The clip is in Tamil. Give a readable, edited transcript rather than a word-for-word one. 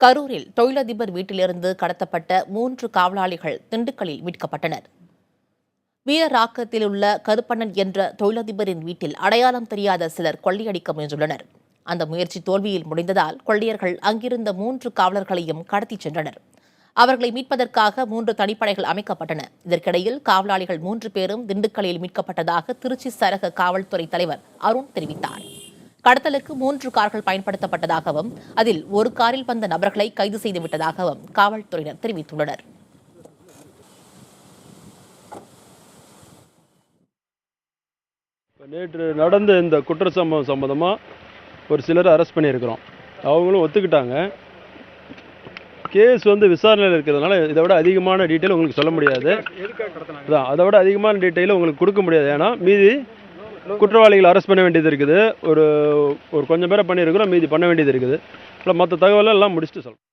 கரூரில் தொழிலதிபர் வீட்டிலிருந்து கடத்தப்பட்ட 3 காவலாளிகள் திண்டுக்கல்லில் மீட்கப்பட்டனர். வீரராக்கத்தில் உள்ள கருப்பண்ணன் என்ற தொழிலதிபரின் வீட்டில் அடையாளம் தெரியாத சிலர் கொள்ளையடிக்க முயன்றுள்ளனர். அந்த முயற்சி தோல்வியில் முடிந்ததால் கொள்ளையர்கள் அங்கிருந்த 3 காவலர்களையும் கடத்திச் சென்றனர். அவர்களை மீட்பதற்காக 3 தனிப்படைகள் அமைக்கப்பட்டன. இதற்கிடையில் காவலாளிகள் 3 பேரும் திண்டுக்கல்லில் மீட்கப்பட்டதாக திருச்சி சரக காவல்துறை தலைவர் அருண் தெரிவித்தார். கடத்தலுக்கு 3 கார்கள் பயன்படுத்தப்பட்டதாகவும் அதில் ஒரு காரில் வந்த நபர்களை கைது செய்துவிட்டதாகவும் காவல்துறையினர் தெரிவித்துள்ளனர். நேற்று நடந்த இந்த குற்ற சம்பவம் சம்பந்தமாக ஒரு சிலரை அரெஸ்ட் பண்ணியிருக்கிறோம். அவங்களும் ஒத்துக்கிட்டாங்க. கேஸ் விசாரணையில் இருக்கிறதுனால இதை விட அதிகமான டீட்டெயில் உங்களுக்கு சொல்ல முடியாது. அதை விட அதிகமான டீட்டெயில் உங்களுக்கு கொடுக்க முடியாது. ஏன்னா மீதி குற்றவாளிகள் அரெஸ்ட் பண்ண வேண்டியது இருக்குது. ஒரு கொஞ்சம் பேரை பண்ணியிருக்கிறோம், மீதி பண்ண வேண்டியது இருக்குது. மற்ற தகவலை எல்லாம் முடிச்சுட்டு சொல்லுங்கள்.